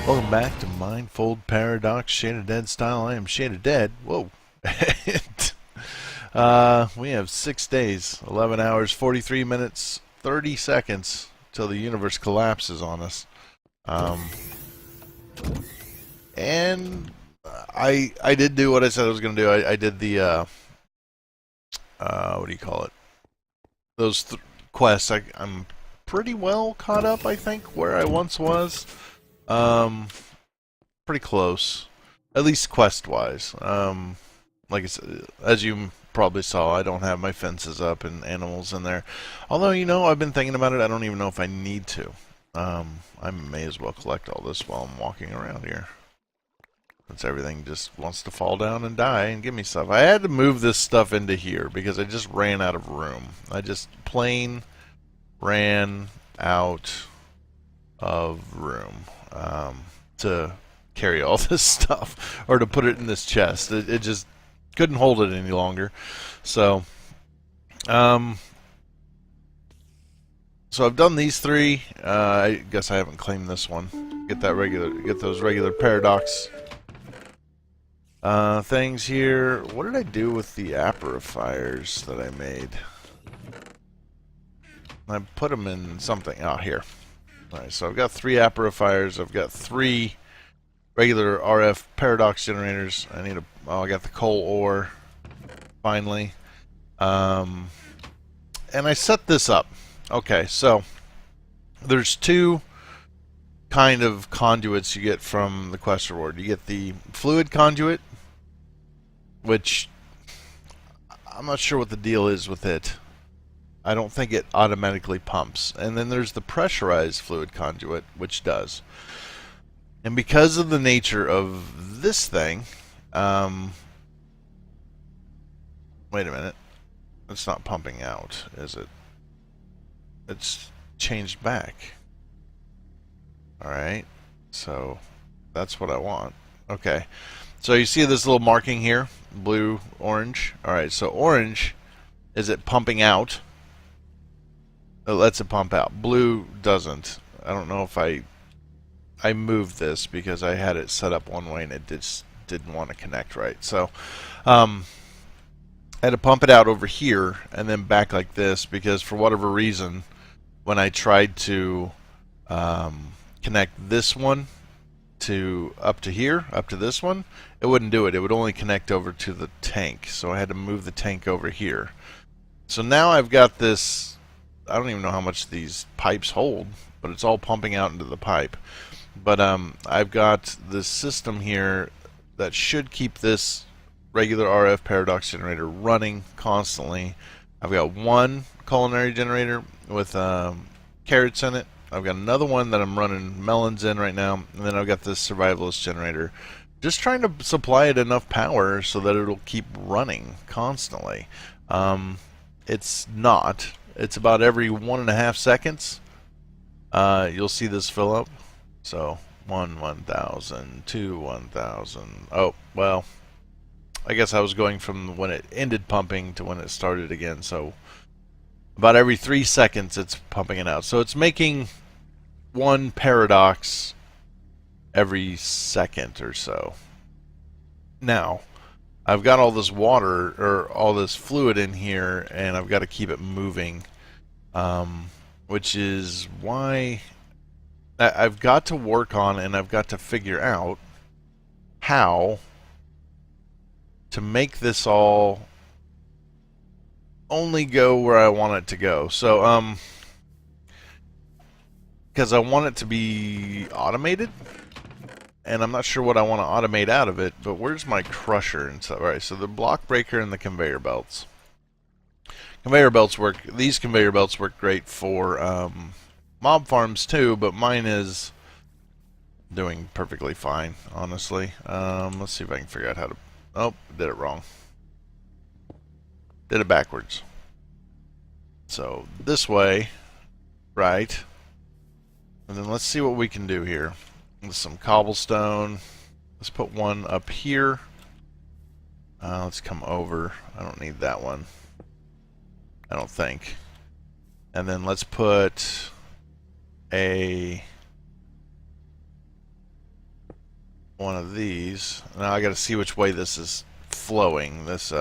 Welcome back to Mindfold Paradox, Shaded Dead style. I am Shaded Dead. Whoa. We have 6 days, 11 hours, 43 minutes, 30 seconds till the universe collapses on us. And I did do what I said I was going to do. I did the, what do you call it? Those quests. I'm pretty well caught up, I think, where I once was. Pretty close, at least quest-wise. Like I said, as you probably saw, I don't have my fences up and animals in there. Although, you know, I've been thinking about it. I don't even know if I need to. I may as well collect all this while I'm walking around here, since everything just wants to fall down and die and give me stuff. I had to move this stuff into here because I just ran out of room. I just plain ran out of room to carry all this stuff or to put it in this chest. It just couldn't hold it any longer. So I've done these three. I guess I haven't claimed this one. Get those regular paradox things here. What did I do with the aperifiers that I made? I put them in something. Oh, here. Alright, so I've got 3 aperifiers. I've got 3 regular RF paradox generators. I got the coal ore finally. And I set this up. Okay, so there's 2 kind of conduits you get from the quest reward. You get the fluid conduit, which I'm not sure what the deal is with it. I don't think it automatically pumps. And then there's the pressurized fluid conduit, which does. And because of the nature of this thing, wait a minute, it's not pumping out, is it? It's changed back. Alright, so that's what I want. Okay, so you see this little marking here, blue, orange. Alright, so orange is it pumping out. It lets it pump out. Blue doesn't. I don't know if I moved this because I had it set up one way and it just didn't want to connect right. So I had to pump it out over here and then back like this because for whatever reason, when I tried to connect this one up to here, up to this one, it wouldn't do it. It would only connect over to the tank. So I had to move the tank over here. So now I've got this. I don't even know how much these pipes hold, but it's all pumping out into the pipe. But I've got this system here that should keep this regular RF paradox generator running constantly. I've got one culinary generator with carrots in it. I've got another one that I'm running melons in right now, and then I've got this survivalist generator. Just trying to supply it enough power so that it'll keep running constantly. It's not. It's about every 1.5 seconds. You'll see this fill up. So 1,000, 2, 1,000. Oh, well, I guess I was going from when it ended pumping to when it started again. So about every 3 seconds it's pumping it out. So it's making 1 paradox every second or so. Now, I've got all this water or all this fluid in here and I've got to keep it moving, which is why I've got to work on and I've got to figure out how to make this all only go where I want it to go. So, because I want it to be automated, and I'm not sure what I want to automate out of it, but where's my crusher and stuff? Alright, so the block breaker and the conveyor belts. Conveyor belts work, these conveyor belts work great for mob farms too, but mine is doing perfectly fine, honestly. Let's see if I can figure out how to, oh, did it wrong. Did it backwards. So this way, right, and then let's see what we can do here. With some cobblestone. Let's put one up here. Let's come over. I don't need that one. I don't think. And then let's put a one of these. Now I got to see which way this is flowing. This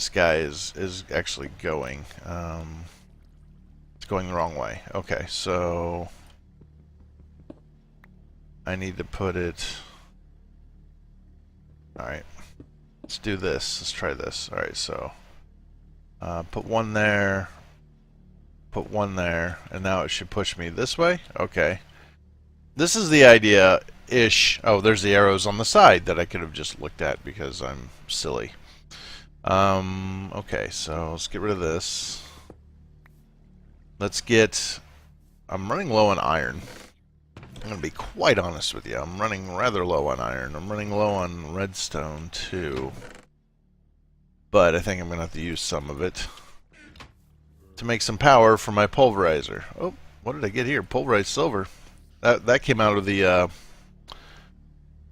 guy is actually going. It's going the wrong way. Okay, so I need to put it. All right, let's do this. Let's try this. All right, so put one there, put one there, and now it should push me this way. Okay, this is the idea-ish. Oh, there's the arrows on the side that I could have just looked at because I'm silly. Okay, so let's get rid of this. Let's get... I'm running low on iron. I'm going to be quite honest with you. I'm running rather low on iron. I'm running low on redstone, too. But I think I'm going to have to use some of it to make some power for my pulverizer. Oh, what did I get here? Pulverized silver. That came out of the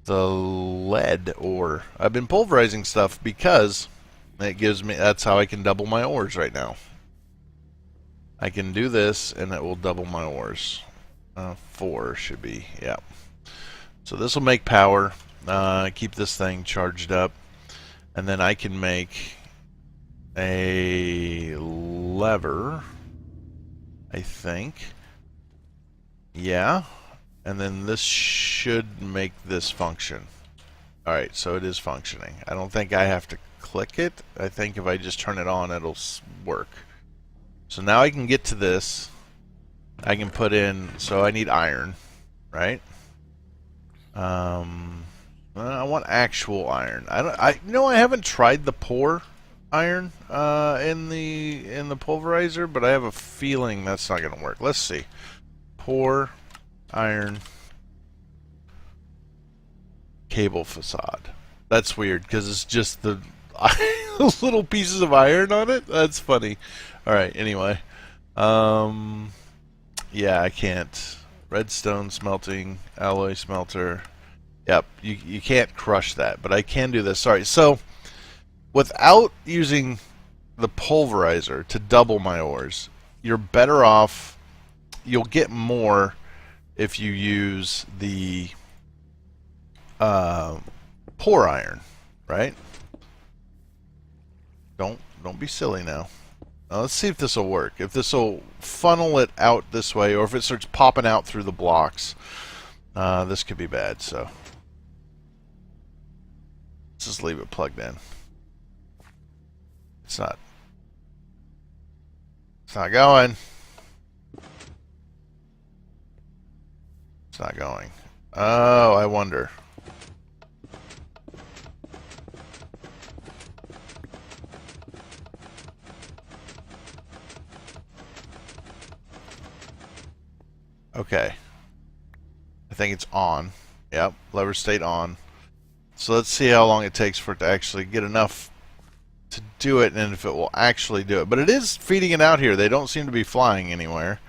lead ore. I've been pulverizing stuff because it gives me... That's how I can double my ores right now. I can do this, and it will double my ores. 4 should be, yeah. So this will make power, keep this thing charged up, and then I can make a lever, I think. Yeah, and then this should make this function. Alright, so it is functioning. I don't think I have to click it. I think if I just turn it on, it'll work. So now I can get to this. I can put in, so I need iron, right? I want actual iron. I haven't tried the pour iron in the pulverizer, but I have a feeling that's not going to work. Let's see. Pour iron cable facade. That's weird because it's just the little pieces of iron on it. That's funny. All right. Anyway. Yeah, I can't. Redstone smelting, alloy smelter. Yep, you can't crush that, but I can do this. Sorry, so without using the pulverizer to double my ores, you're better off. You'll get more if you use the pour iron, right? Don't be silly now. Now let's see if this will work. If this will funnel it out this way, or if it starts popping out through the blocks. This could be bad, so let's just leave it plugged in. It's not going. It's not going. Oh, I wonder. Okay. I think it's on. Yep, lever stayed on. So let's see how long it takes for it to actually get enough to do it, and if it will actually do it. But it is feeding it out here. They don't seem to be flying anywhere.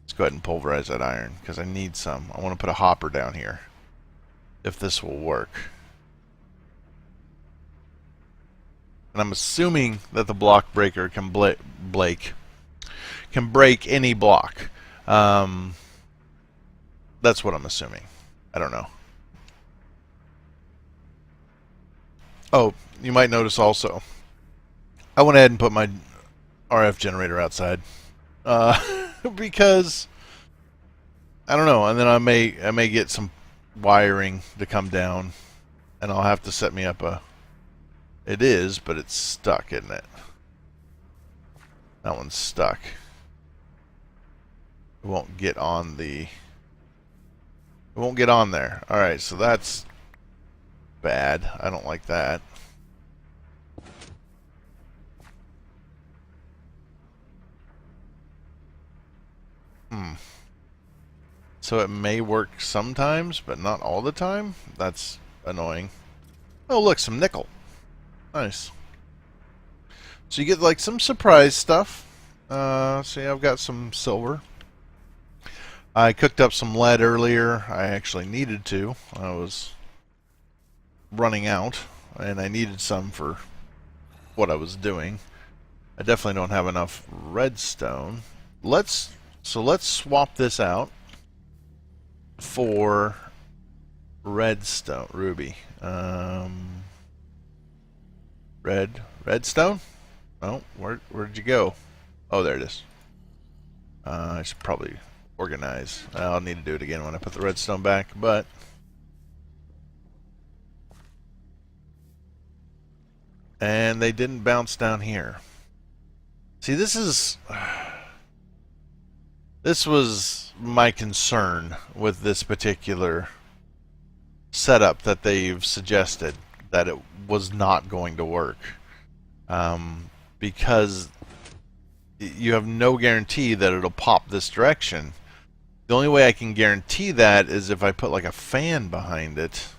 Let's go ahead and pulverize that iron, because I need some. I want to put a hopper down here, if this will work. And I'm assuming that the block breaker can break any block. That's what I'm assuming. I don't know. Oh, you might notice also, I went ahead and put my RF generator outside because I don't know, and then I may get some wiring to come down, and I'll have to set me up a. It is, but it's stuck, isn't it? That one's stuck. It won't get on the. It won't get on there. All right, so that's bad. I don't like that. So it may work sometimes, but not all the time. That's annoying. Oh, look, some nickel. Nice. So you get like some surprise stuff. See, I've got some silver. I cooked up some lead earlier. I actually needed to. I was running out, and I needed some for what I was doing. I definitely don't have enough redstone. Let's swap this out. for redstone, ruby. Redstone? Oh, where'd you go? Oh, there it is. I should probably organize. I'll need to do it again when I put the redstone back, but and they didn't bounce down here. See, this was my concern with this particular setup that they've suggested, that it was not going to work, because you have no guarantee that it'll pop this direction. The only way I can guarantee that is if I put like a fan behind it,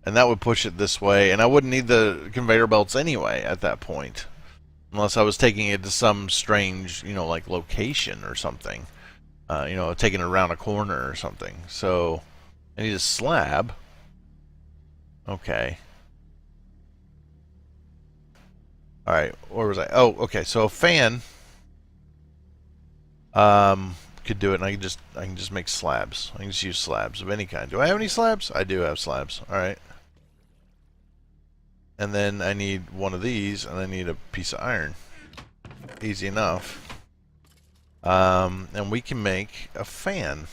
and that would push it this way, and I wouldn't need the conveyor belts anyway at that point, unless I was taking it to some strange, like location or something, taking it around a corner or something. So I need a slab. Okay. All right, where was I? Oh, okay. So a fan could do it, and I can just make slabs. I can just use slabs of any kind. Do I have any slabs? I do have slabs. All right. And then I need one of these, and I need a piece of iron. Easy enough. And we can make a fan,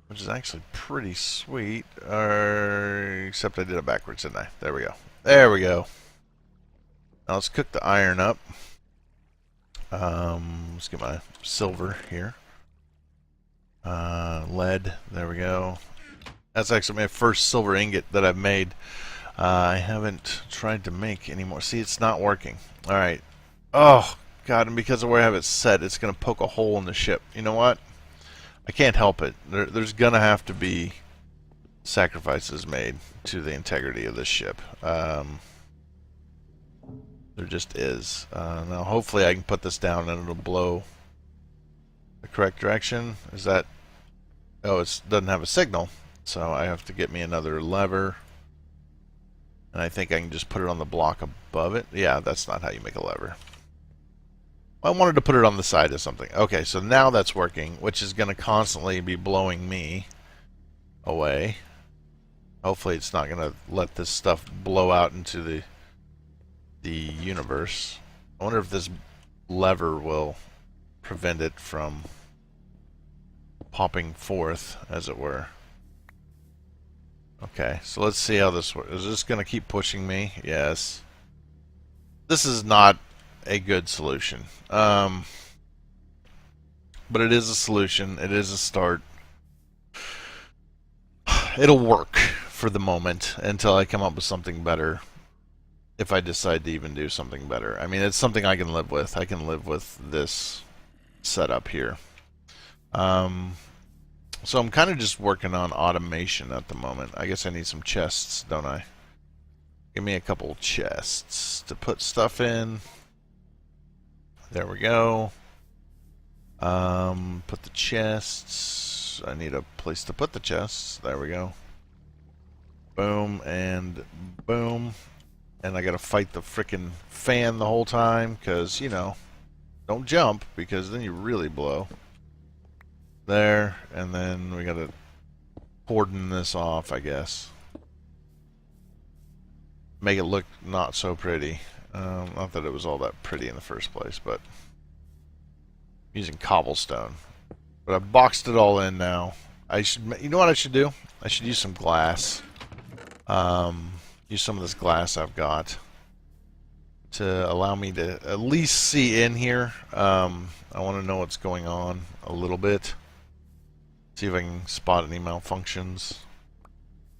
which is actually pretty sweet. Except I did it backwards, didn't I? There we go. There we go. Now let's cook the iron up. Let's get my silver here. Lead. There we go. That's actually my first silver ingot that I've made. I haven't tried to make any more. See, it's not working. Alright. Oh, God, and because of where I have it set, it's going to poke a hole in the ship. You know what? I can't help it. There's going to have to be sacrifices made to the integrity of this ship. There just is. Now, hopefully I can put this down and it'll blow the correct direction. Is that... Oh, it doesn't have a signal, so I have to get me another lever. And I think I can just put it on the block above it. Yeah, that's not how you make a lever. I wanted to put it on the side of something. Okay, so now that's working, which is going to constantly be blowing me away. Hopefully it's not going to let this stuff blow out into the universe. I wonder if this lever will prevent it from popping forth, as it were. Okay, so let's see how this works. Is this going to keep pushing me? Yes. This is not a good solution. But it is a solution. It is a start. It'll work for the moment until I come up with something better. If I decide to even do something better. I mean, it's something I can live with. I can live with this setup here. So I'm kind of just working on automation at the moment. I guess I need some chests, don't I? Give me a couple chests to put stuff in. There we go. Put the chests. I need a place to put the chests. There we go. Boom and boom. And I gotta fight the frickin' fan the whole time, because, don't jump, because then you really blow. There, and then we gotta cordon this off, I guess. Make it look not so pretty. Not that it was all that pretty in the first place, but I'm using cobblestone. But I've boxed it all in now. You know what I should do? I should use some glass. Use some of this glass I've got to allow me to at least see in here. I want to know what's going on a little bit. See if I can spot any malfunctions.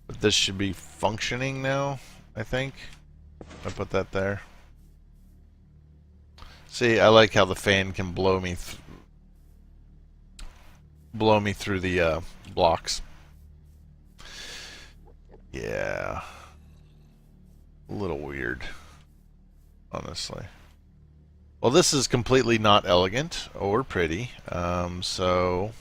But this should be functioning now, I think. I put that there. See, I like how the fan can blow me through the blocks. Yeah. A little weird, honestly. Well, this is completely not elegant or pretty, so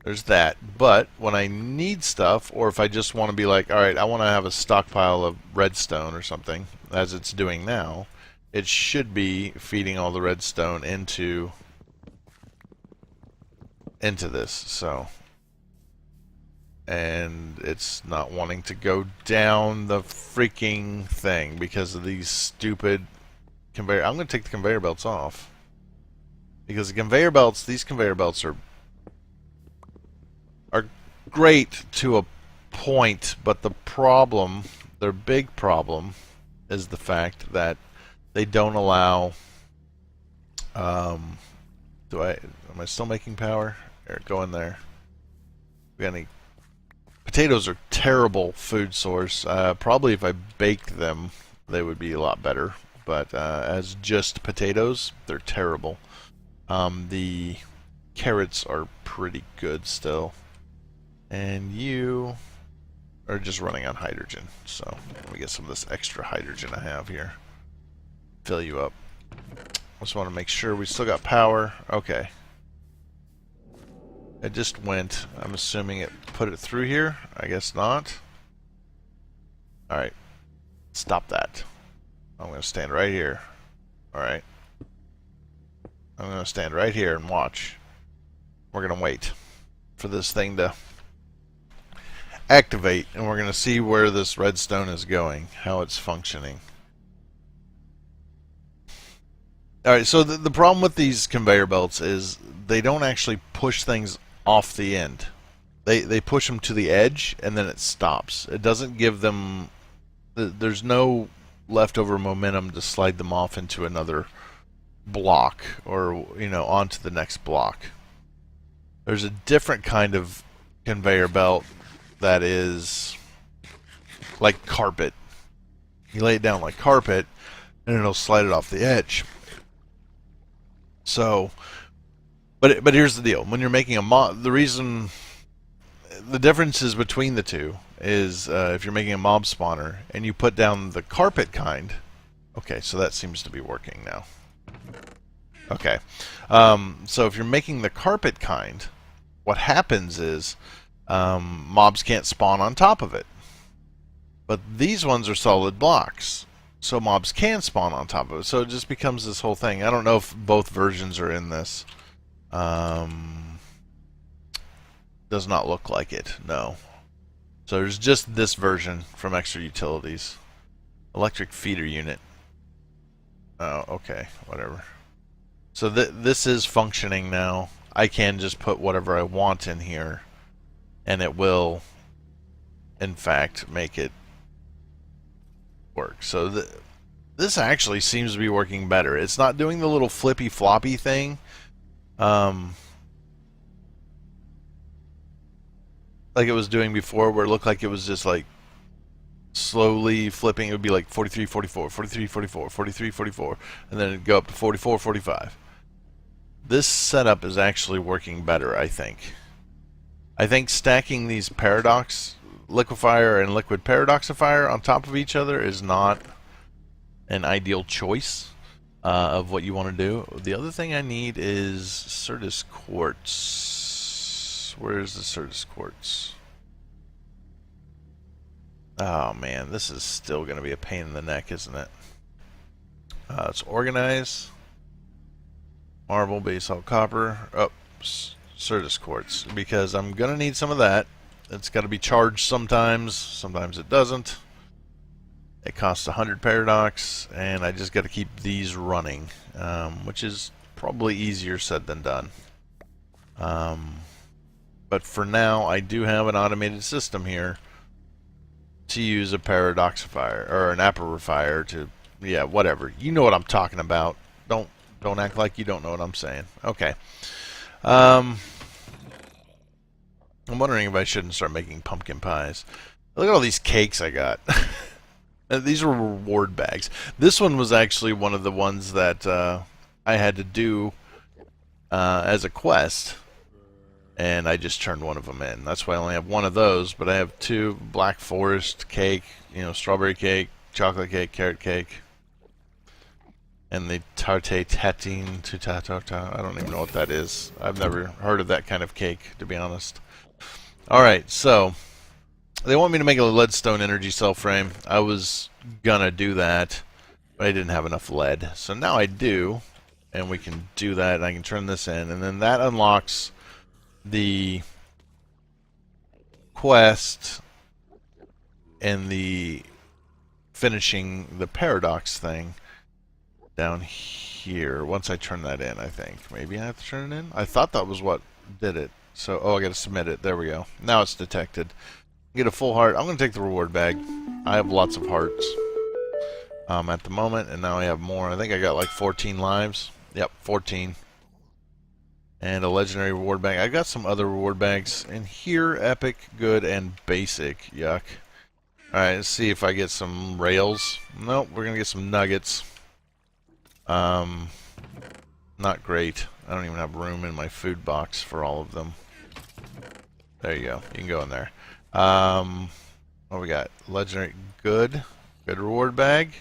there's that. But when I need stuff, or if I just want to be like, alright, I want to have a stockpile of redstone or something, as it's doing now, it should be feeding all the redstone into into this, so. And it's not wanting to go down the freaking thing because of these stupid conveyor. I'm going to take the conveyor belts off. Because the conveyor belts, these conveyor belts are great to a point, but the problem, their big problem, is the fact that they don't allow. Am I still making power? Here, go in there. We got any? Potatoes are terrible food source. Probably if I baked them, they would be a lot better. But as just potatoes, they're terrible. The carrots are pretty good still. And you are just running on hydrogen. So let me get some of this extra hydrogen I have here. Fill you up. Just want to make sure we still got power. Okay. It just went. I'm assuming it put it through here. I guess not. Alright. Stop that. I'm going to stand right here. Alright. I'm going to stand right here and watch. We're going to wait for this thing to activate, and we're going to see where this redstone is going, how it's functioning. Alright, so the problem with these conveyor belts is they don't actually push things off the end. They push them to the edge, and then it stops. It doesn't give them... There's no leftover momentum to slide them off into another block, or, you know, onto the next block. There's a different kind of conveyor belt that is like carpet. You lay it down like carpet, and it'll slide it off the edge. So, but here's the deal: when you're making a mob, the differences between the two is if you're making a mob spawner and you put down the carpet kind. Okay, so that seems to be working now. Okay, so if you're making the carpet kind, what happens is mobs can't spawn on top of it. But these ones are solid blocks, so mobs can spawn on top of it. So it just becomes this whole thing. I don't know if both versions are in this. Does not look like it, no. So there's just this version from Extra Utilities. Electric feeder unit. Oh, okay, whatever. So this is functioning now. I can just put whatever I want in here, and it will, in fact, make it work. So this actually seems to be working better. It's not doing the little flippy floppy thing. Like it was doing before, where it looked like it was just like slowly flipping. It would be like 43, 44, 43, 44, 43, 44, and then it'd go up to 44, 45. This setup is actually working better, I think. I think stacking these paradox liquefier and liquid paradoxifier on top of each other is not an ideal choice of what you want to do. The other thing I need is Certus quartz. Where is the Certus quartz? Oh man, this is still going to be a pain in the neck, isn't it? Let's organize. Marble, basalt, copper. Oh, Certus quartz, because I'm going to need some of that. It's got to be charged sometimes. Sometimes it doesn't. It costs 100 paradox, and I just got to keep these running, which is probably easier said than done. But for now, I do have an automated system here to use a paradoxifier or an aperifier to, yeah, whatever. You know what I'm talking about. Don't act like you don't know what I'm saying. Okay. I'm wondering if I shouldn't start making pumpkin pies. Look at all these cakes I got. These are reward bags. This one was actually one of the ones that I had to do as a quest, and I just turned one of them in. That's why I only have one of those, but I have two: black forest cake, you know, strawberry cake, chocolate cake, carrot cake, and the tarte tatine tutata. I don't even know what that is. I've never heard of that kind of cake, to be honest. Alright, so they want me to make a leadstone energy cell frame. I was gonna do that, but I didn't have enough lead. So now I do, and we can do that, and I can turn this in, and then that unlocks the quest and the finishing the paradox thing down here. Once I turn that in, I think. Maybe I have to turn it in? I thought that was what did it. So, oh, I gotta submit it. There we go. Now it's detected. Get a full heart. I'm gonna take the reward bag. I have lots of hearts at the moment, and now I have more. I think I got like 14 lives. Yep, 14. And a legendary reward bag. I got some other reward bags in here. Epic, good, and basic. Yuck. Alright, let's see if I get some rails. Nope, we're gonna get some nuggets. Not great. I don't even have room in my food box for all of them. There you go. You can go in there. What we got? Legendary, good. Good reward bag.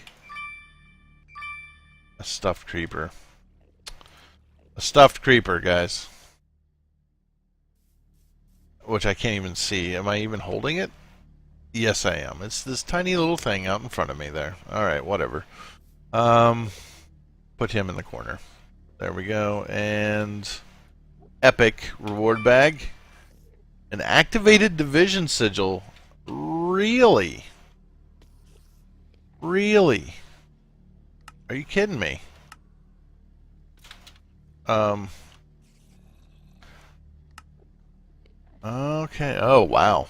A stuffed creeper. A stuffed creeper, guys. Which I can't even see. Am I even holding it? Yes, I am. It's this tiny little thing out in front of me there. Alright, whatever. Put him in the corner. There we go. And epic reward bag. An activated division sigil. Really? Really? Are you kidding me? Okay. Oh, wow.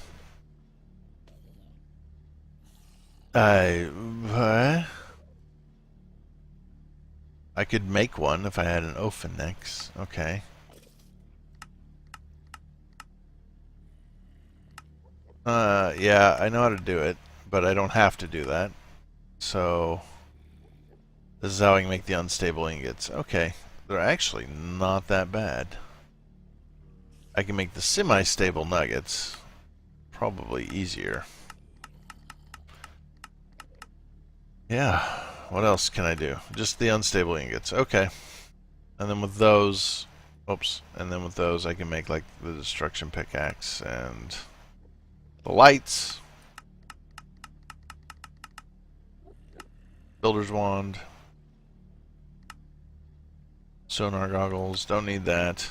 I could make one if I had an Ophinex. Okay. Yeah, I know how to do it, but I don't have to do that. So, this is how I can make the unstable ingots. Okay. They're actually not that bad. I can make the semi-stable nuggets probably easier. Yeah. What else can I do? Just the unstable ingots. Okay. And then with those... Oops. And then with those I can make like the destruction pickaxe and the lights. Builder's wand. Sonar goggles. Don't need that.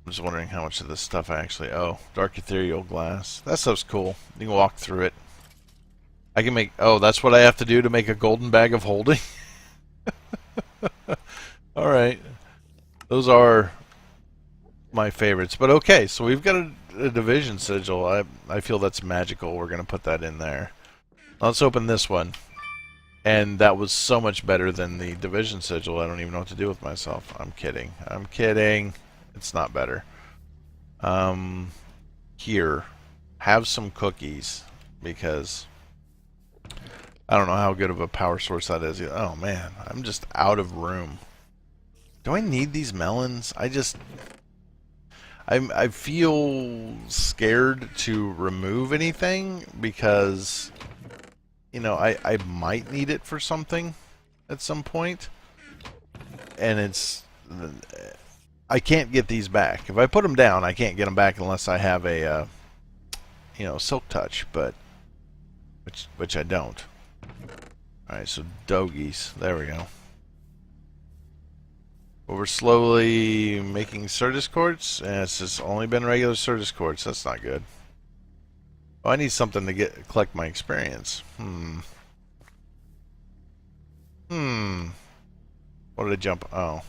I'm just wondering how much of this stuff I actually... Oh, dark ethereal glass. That stuff's cool. You can walk through it. I can make... Oh, that's what I have to do to make a golden bag of holding? Alright. Those are my favorites. But okay, so we've got a division sigil. I feel that's magical. We're going to put that in there. Let's open this one. And that was so much better than the division sigil. I don't even know what to do with myself. I'm kidding. I'm kidding. It's not better. Here. Have some cookies. Because... I don't know how good of a power source that is. Oh man, I'm just out of room. Do I need these melons? I feel scared to remove anything because, you know, I might need it for something at some point. And I can't get these back. If I put them down, I can't get them back unless I have a, you know, silk touch, but which I don't. Alright, so dogies. There we go. But we're slowly making Certus quartz, and it's just only been regular Certus quartz. That's not good. Oh, I need something to collect my experience. What did I jump? Oh.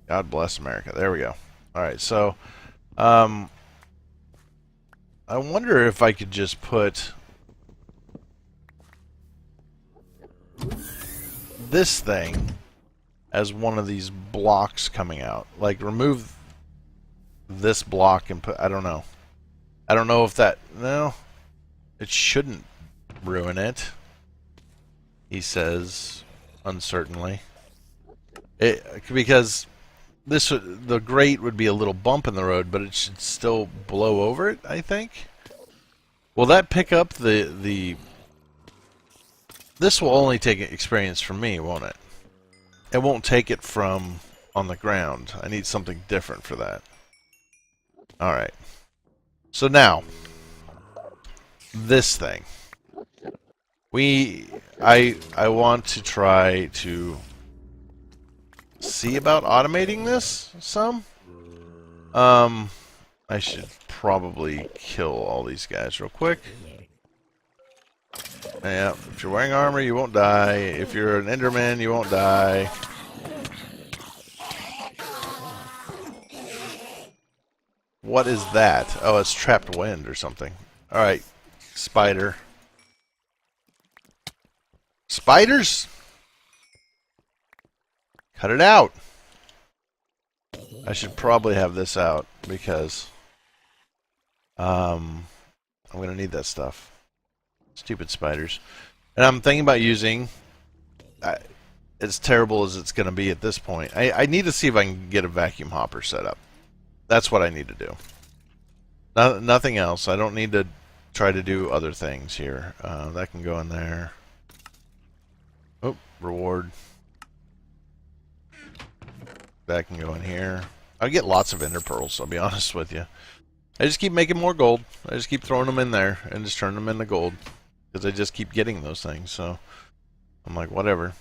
God bless America. There we go. Alright, so I wonder if I could just put this thing as one of these blocks coming out. Like, remove this block and put... I don't know. I don't know if that... No. It shouldn't ruin it. He says, uncertainly. Because the grate would be a little bump in the road, but it should still blow over it, I think. Will that pick up the... This will only take experience from me, won't it? It won't take it from on the ground. I need something different for that. Alright. So now, this thing. I want to try to see about automating this some. I should probably kill all these guys real quick. Yeah, if you're wearing armor, you won't die. If you're an Enderman, you won't die. What is that? Oh, it's trapped wind or something. Alright, spider. Spiders? Cut it out. I should probably have this out because I'm going to need that stuff. Stupid spiders. And I'm thinking about using, as terrible as it's going to be at this point, I need to see if I can get a vacuum hopper set up. That's what I need to do. Nothing else. I don't need to try to do other things here. That can go in there. Oh, reward. That can go in here. I get lots of ender pearls, I'll be honest with you. I just keep making more gold. I just keep throwing them in there and just turn them into gold. Because I just keep getting those things, so I'm like, whatever.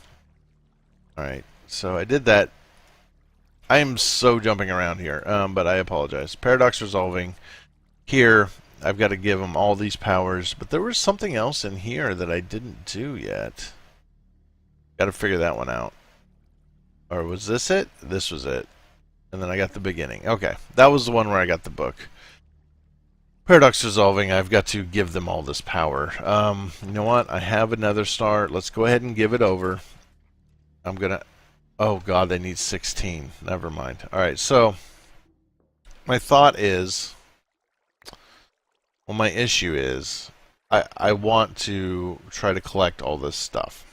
Alright, so I did that. I am so jumping around here, but I apologize. Paradox resolving. Here, I've got to give them all these powers, but there was something else in here that I didn't do yet. Got to figure that one out. Or was this it? This was it. And then I got the beginning. Okay, that was the one where I got the book. Paradox resolving, I've got to give them all this power. You know what? I have another star. Let's go ahead and give it over. I'm gonna... Oh god, they need 16. Never mind. Alright, so my thought is, well, my issue is I want to try to collect all this stuff.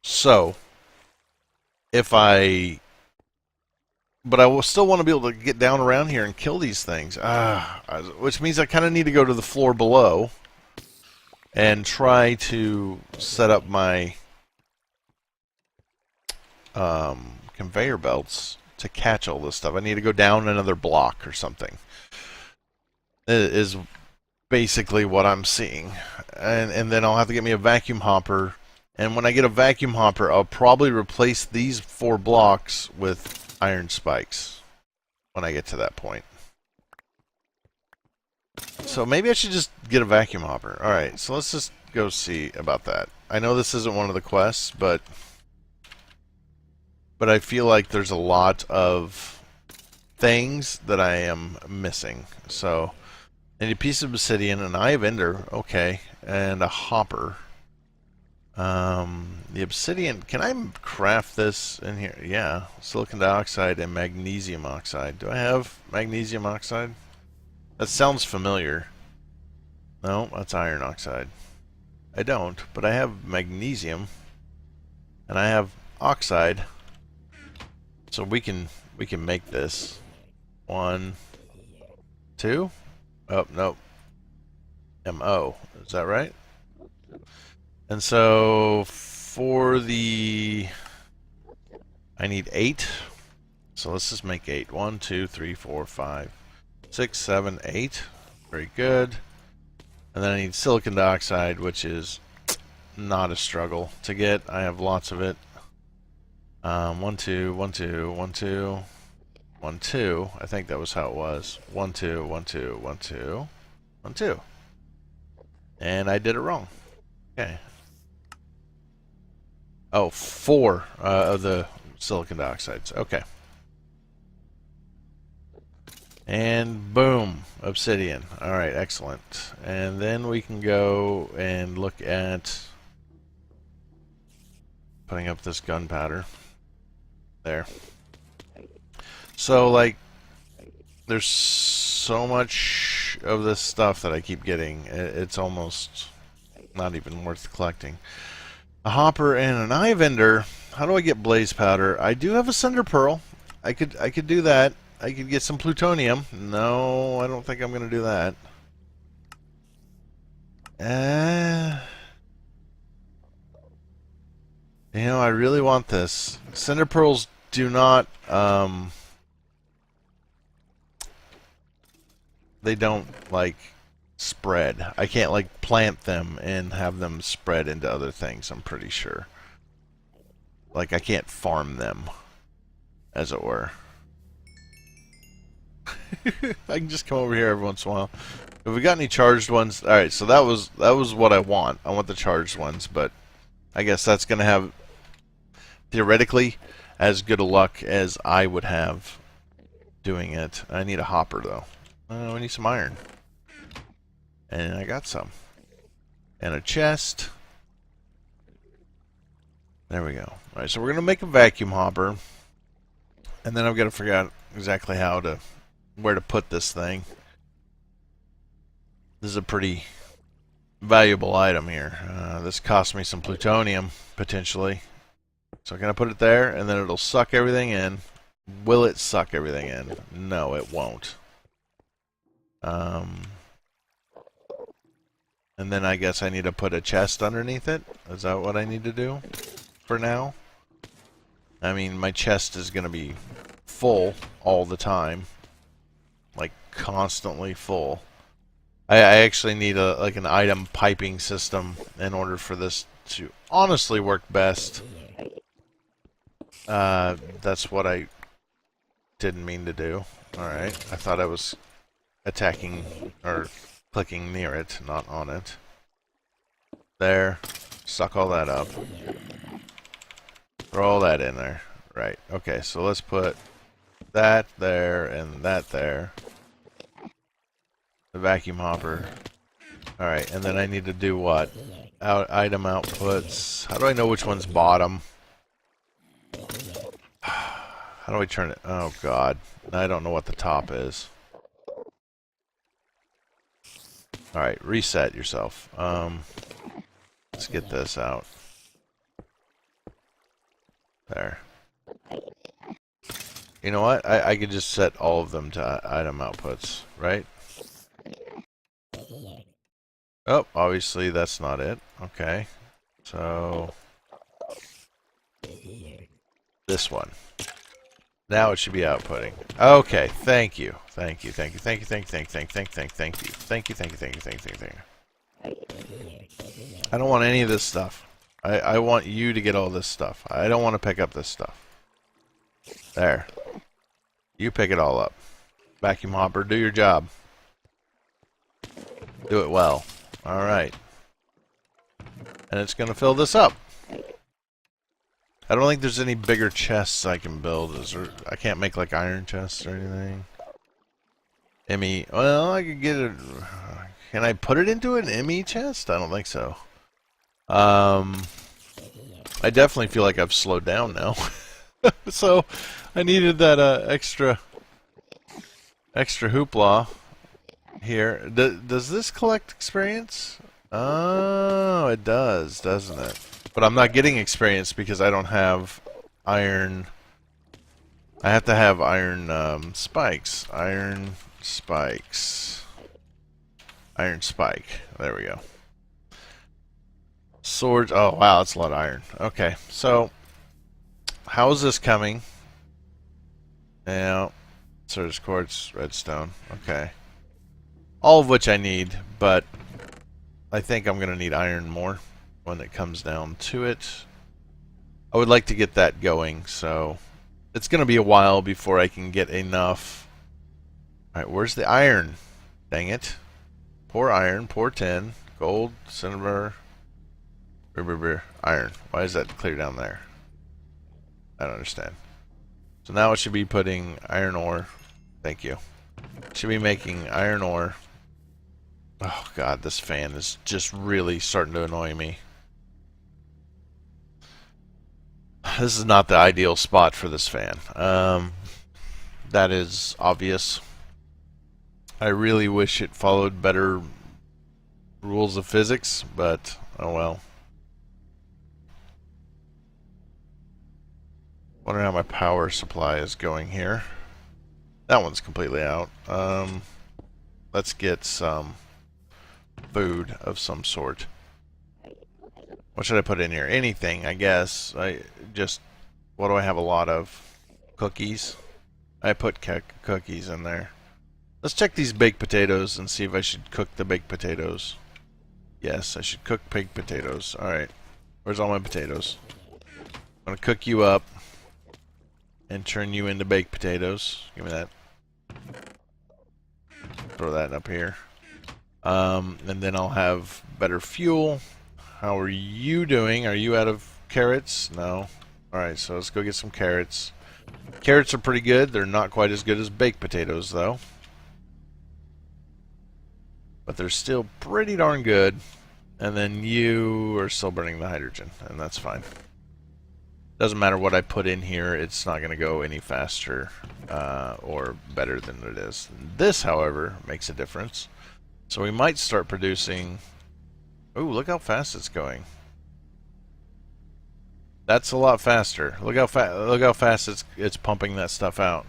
So if but I will still want to be able to get down around here and kill these things. Which means I kind of need to go to the floor below and try to set up my conveyor belts to catch all this stuff. I need to go down another block or something. It is basically what I'm seeing. And then I'll have to get me a vacuum hopper. And when I get a vacuum hopper, I'll probably replace these 4 blocks with iron spikes when I get to that point. So maybe I should just get a vacuum hopper. Alright, so let's just go see about that. I know this isn't one of the quests, but I feel like there's a lot of things that I am missing. So I need a piece of obsidian, an eye of ender, okay, and a hopper. The obsidian, can I craft this in here? Yeah, silicon dioxide and magnesium oxide. Do I have magnesium oxide? That sounds familiar. No, that's iron oxide. I don't, but I have magnesium and I have oxide. So we can make this. 1, 2. Oh, nope. MO. Is that right? And so for the... I need 8. So let's just make 8. 1, 2, 3, 4, 5, 6, 7, 8. Very good. And then I need silicon dioxide, which is not a struggle to get. I have lots of it. 1, 2, 1, 2, 1, 2, 1, 2. I think that was how it was. 1, 2, 1, 2, 1, 2, 1, 2. And I did it wrong. Okay. Oh, 4 of the silicon dioxides. Okay. And boom, obsidian. Alright, excellent. And then we can go and look at putting up this gunpowder. There. So, like, there's so much of this stuff that I keep getting, it's almost not even worth collecting. A hopper and an eye of ender. How do I get blaze powder? I do have a cinder pearl. I could do that. I could get some plutonium. No, I don't think I'm going to do that. You know, I really want this. Cinder pearls do not, they don't, like, spread. I can't, like, plant them and have them spread into other things, I'm pretty sure. Like, I can't farm them. as it were. I can just come over here every once in a while. Have we got any charged ones? Alright, so that was what I want. I want the charged ones, but I guess that's going to have, theoretically, as good a luck as I would have doing it. I need a hopper, though. We need some iron. And I got some. And a chest. There we go. Alright, so we're going to make a vacuum hopper. And then I've got to figure out exactly where to put this thing. This is a pretty valuable item here. This cost me some plutonium, potentially. So I'm going to put it there, and then it'll suck everything in. Will it suck everything in? No, it won't. And then I guess I need to put a chest underneath it. Is that what I need to do for now? I mean, my chest is going to be full all the time. Like, constantly full. I actually need like an item piping system in order for this to honestly work best. That's what I didn't mean to do. Alright, I thought I was attacking or clicking near it, not on it. There. Suck all that up. Throw all that in there. Right, okay, so let's put that there and that there. The vacuum hopper. Alright, and then I need to do what? Item outputs. How do I know which one's bottom? How do I turn it? Oh god. I don't know what the top is. Alright, reset yourself. Let's get this out. There. You know what? I could just set all of them to item outputs, right? Oh, obviously that's not it. Okay. So this one. Now it should be outputting. Okay, thank you. Thank you, thank you, thank you, thank you, thank you, thank you, thank you, thank you, thank you, thank you, thank you, thank you, thank you. I don't want any of this stuff. I want you to get all this stuff. I don't want to pick up this stuff. There. You pick it all up. Vacuum hopper, do your job. Do it well. Alright. And it's going to fill this up. I don't think there's any bigger chests I can build. I can't make like iron chests or anything. ME. Well, I could get it. Can I put it into an ME chest? I don't think so. I definitely feel like I've slowed down now. So I needed that extra hoopla here. Does this collect experience? Oh, it does, doesn't it? But I'm not getting experience because I don't have iron. I have to have iron spikes. Iron spikes. Iron spike. There we go. Swords. Oh, wow, that's a lot of iron. Okay, so how is this coming? Yeah. Surge quartz, redstone. Okay. All of which I need, but I think I'm going to need iron more when it comes down to it. I would like to get that going, so it's going to be a while before I can get enough. Alright, where's the iron? Dang it. Poor iron, poor tin, gold, silver, iron. Why is that clear down there? I don't understand. So now it should be putting iron ore. Thank you. Should be making iron ore. Oh god, this fan is just really starting to annoy me. This is not the ideal spot for this fan. That is obvious. I really wish it followed better rules of physics, but oh well. Wonder how my power supply is going here. That one's completely out. Let's get some food of some sort. What should I put in here? Anything, I guess. What do I have a lot of? Cookies. I put cookies in there. Let's check these baked potatoes and see if I should cook the baked potatoes. Yes, I should cook baked potatoes. Alright. Where's all my potatoes? I'm gonna cook you up. and turn you into baked potatoes. Give me that. Throw that up here. And then I'll have better fuel. How are you doing? Are you out of carrots? No. Alright, so let's go get some carrots. Carrots are pretty good. They're not quite as good as baked potatoes, though. But they're still pretty darn good. And then you are still burning the hydrogen, and that's fine. Doesn't matter what I put in here, it's not going to go any faster or better than it is. This, however, makes a difference. So we might start producing... Ooh, look how fast it's going. That's a lot faster. Look how fast it's pumping that stuff out.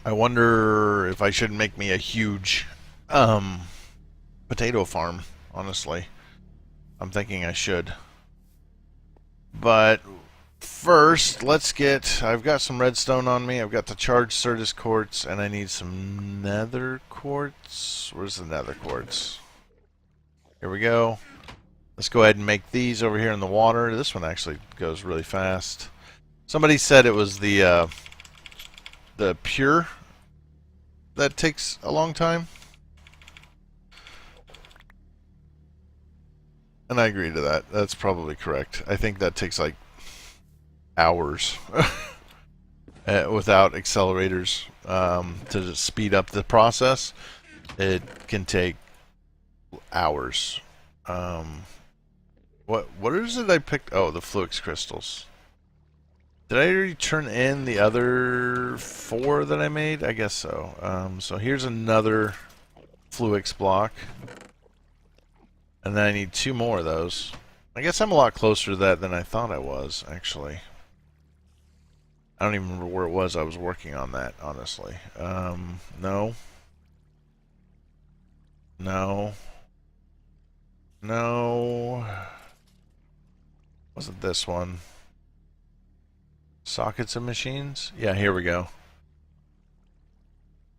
I wonder if I should make me a huge potato farm, honestly. I'm thinking I should. But first, let's get... I've got some redstone on me. I've got the charged Certus quartz, and I need some nether quartz. Where's the nether quartz? Here we go. Let's go ahead and make these over here in the water. This one actually goes really fast. Somebody said it was the pure that takes a long time. And I agree to that. That's probably correct. I think that takes like hours without accelerators to speed up the process. It can take hours. What is it I picked? Oh, the Fluix crystals. Did I already turn in the other 4 that I made? I guess so. So here's another Fluix block. And then I need 2 more of those. I guess I'm a lot closer to that than I thought I was, actually. I don't even remember where it was I was working on that, honestly. No. No. No. Wasn't this one? Sockets and machines? Yeah, here we go.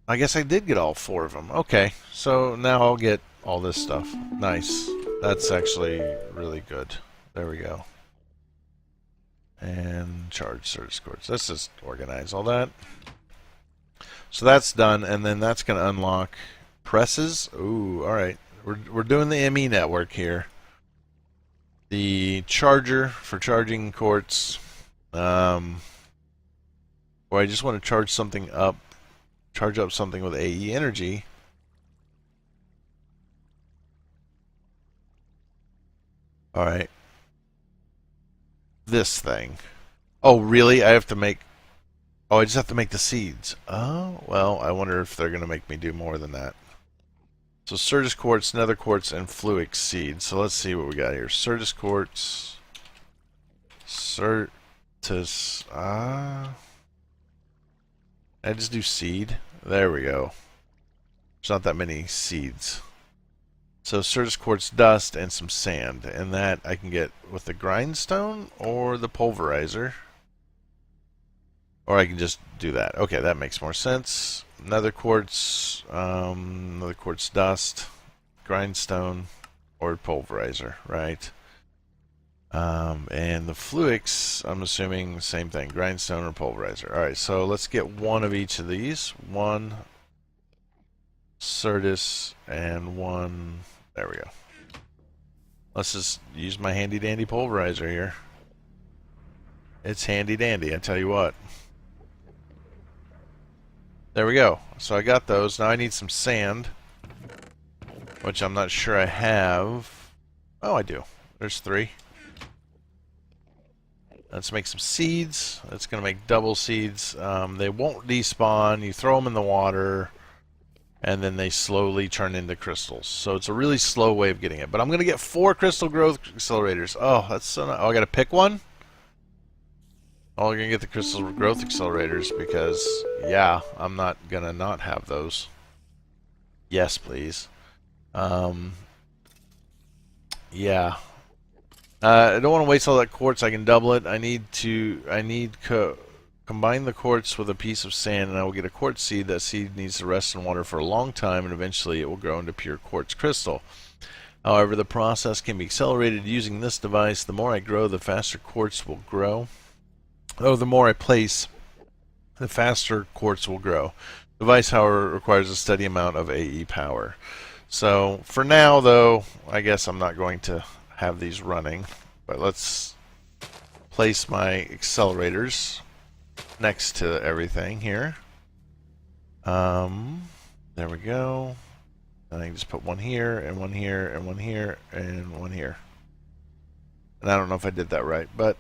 I guess I did get all 4 of them. Okay, so now I'll get all this stuff. Nice. That's actually really good. There we go. And charge Certus quartz. Let's just organize all that. So that's done, and then that's going to unlock presses. Ooh, alright. We're doing the ME network here. The charger for charging quartz. Or I just want to charge something up. Charge up something with AE energy. Alright. This thing. Oh, really? I have to make... Oh, I just have to make the seeds. Oh, well, I wonder if they're going to make me do more than that. So, Certus quartz, nether quartz, and Fluix seeds. So, let's see what we got here. Certus quartz. Certus... I just do seed. There we go. There's not that many seeds. So Certus quartz dust and some sand. And that I can get with the grindstone or the pulverizer. Or I can just do that. Okay, that makes more sense. Nether quartz dust, grindstone, or pulverizer, right? And the Fluix, I'm assuming same thing, grindstone or pulverizer. Alright, so let's get 1 of each of these. 1 Certus and 1... There we go. Let's just use my handy dandy pulverizer here. It's handy dandy, I tell you what. There we go. So I got those. Now I need some sand, which I'm not sure I have. Oh, I do. There's 3. Let's make some seeds. That's going to make double seeds. They won't despawn. You throw them in the water, and then they slowly turn into crystals. So it's a really slow way of getting it. But I'm going to get 4 crystal growth accelerators. Oh, that's so nice. Oh, I got to pick one? Oh, I'm going to get the crystal growth accelerators because, yeah, I'm not going to not have those. Yes, please. Yeah. I don't want to waste all that quartz. I can double it. I need combine the quartz with a piece of sand, and I will get a quartz seed. That seed needs to rest in water for a long time, and eventually it will grow into pure quartz crystal. However, the process can be accelerated using this device. The more I grow, the faster quartz will grow. Oh, the more I place the faster quartz will grow. Device, however, requires a steady amount of AE power. So for now, though, I guess I'm not going to have these running. But let's place my accelerators next to everything here. There we go. And I can just put one here, and one here, and one here, and one here. And I don't know if I did that right, but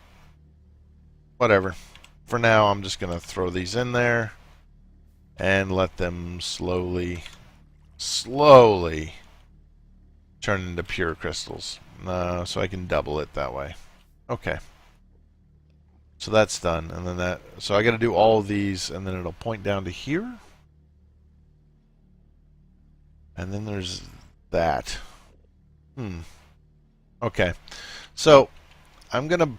whatever. For now, I'm just going to throw these in there and let them slowly turn into pure crystals. So I can double it that way. Okay. So that's done. And then so I got to do all of these, and then it'll point down to here. And then there's that. Okay. So I'm going to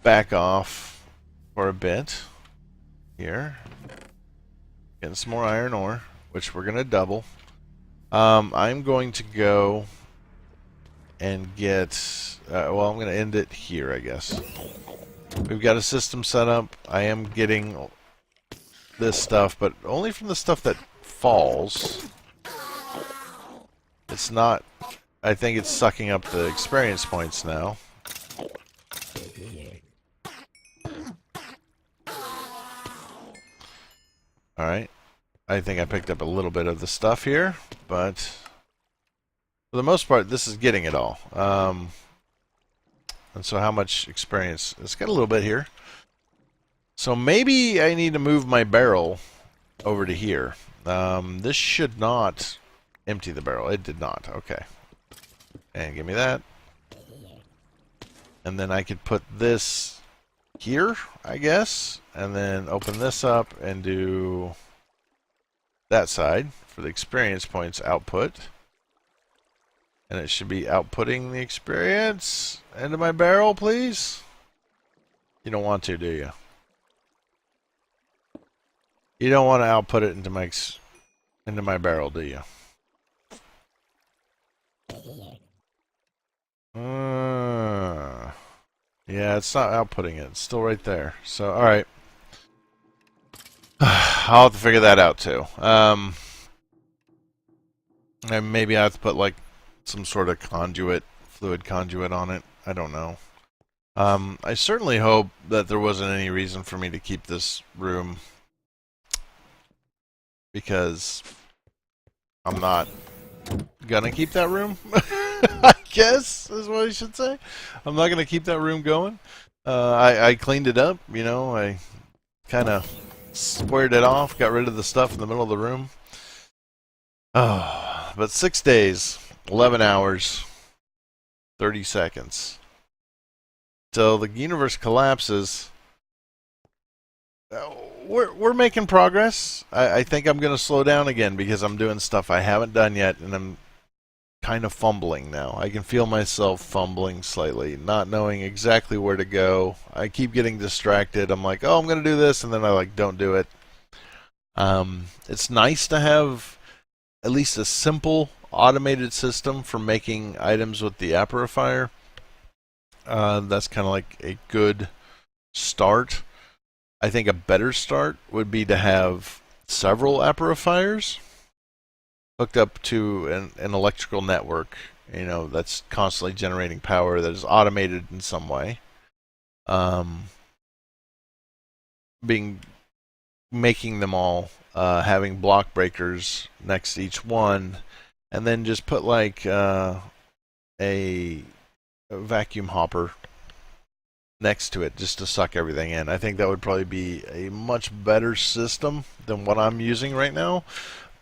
back off for a bit here. Getting some more iron ore, which we're going to double. I'm going to go and get... well, I'm going to end it here, I guess. We've got a system set up. I am getting this stuff, but only from the stuff that falls. It's not... I think it's sucking up the experience points now. Alright. I think I picked up a little bit of the stuff here, but for the most part, this is getting it all. And so how much experience? It's got a little bit here. So maybe I need to move my barrel over to here. This should not empty the barrel. It did not. Okay. And give me that. And then I could put this here, I guess. And then open this up and do that side for the experience points output. And it should be outputting the experience into my barrel, please. You don't want to, do you? You don't want to output it into my barrel, do you? Yeah, it's not outputting it. It's still right there. So, all right. I'll have to figure that out too. And maybe I have to put like some sort of conduit, fluid conduit on it. I don't know. I certainly hope that there wasn't any reason for me to keep this room, because I'm not gonna keep that room. I guess is what I should say. I'm not gonna keep that room going. I cleaned it up, you know. I kind of squared it off, got rid of the stuff in the middle of the room. Oh, but 6 days, 11 hours, 30 seconds till the universe collapses. We're making progress. I think I'm going to slow down again because I'm doing stuff I haven't done yet, and I'm kind of fumbling now. I can feel myself fumbling slightly, not knowing exactly where to go. I keep getting distracted. I'm like, oh, I'm going to do this, and then I like don't do it. It's nice to have at least a simple automated system for making items with the aperifier. That's kind of like a good start. I think a better start would be to have several aperifiers hooked up to an electrical network, you know, that's constantly generating power, that is automated in some way. Making them all, having block breakers next to each one, and then just put like a vacuum hopper next to it just to suck everything in. I think that would probably be a much better system than what I'm using right now.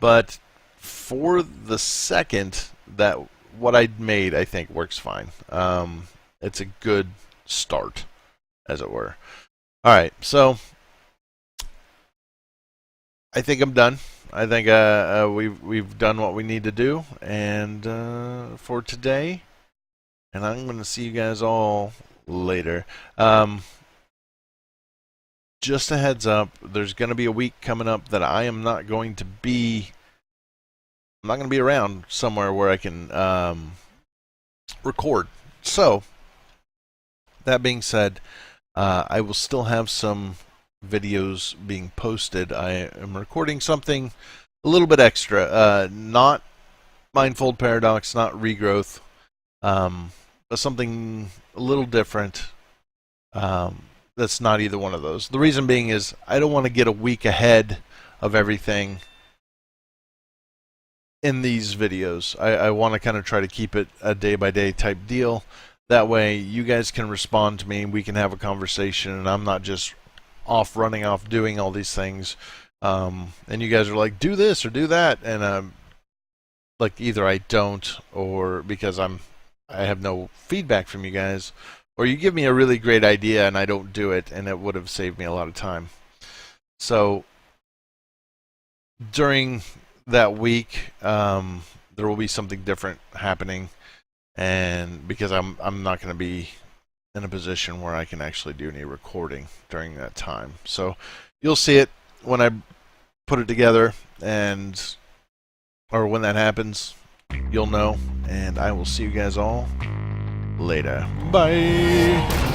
But for the second, that what I made, I think works fine. It's a good start, as it were. All right, so I think I'm done. I think we've done what we need to do, and for today. And I'm going to see you guys all later. Just a heads up, there's going to be a week coming up that I am not going to be. I'm not going to be around somewhere where I can record. So, that being said, I will still have some videos being posted, I am recording something a little bit extra. Not Mindfold Paradox, not Regrowth, but something a little different. That's not either one of those. The reason being is I don't want to get a week ahead of everything in these videos. I want to kind of try to keep it a day-by-day type deal. That way you guys can respond to me, we can have a conversation, and I'm not just running off doing all these things. And you guys are like, do this or do that, and like either I don't, or because I have no feedback from you guys, or you give me a really great idea and I don't do it, and it would have saved me a lot of time. So during that week, there will be something different happening, and because I'm not going to be in a position where I can actually do any recording during that time. So you'll see it when I put it together, or when that happens, you'll know, and I will see you guys all later. Bye!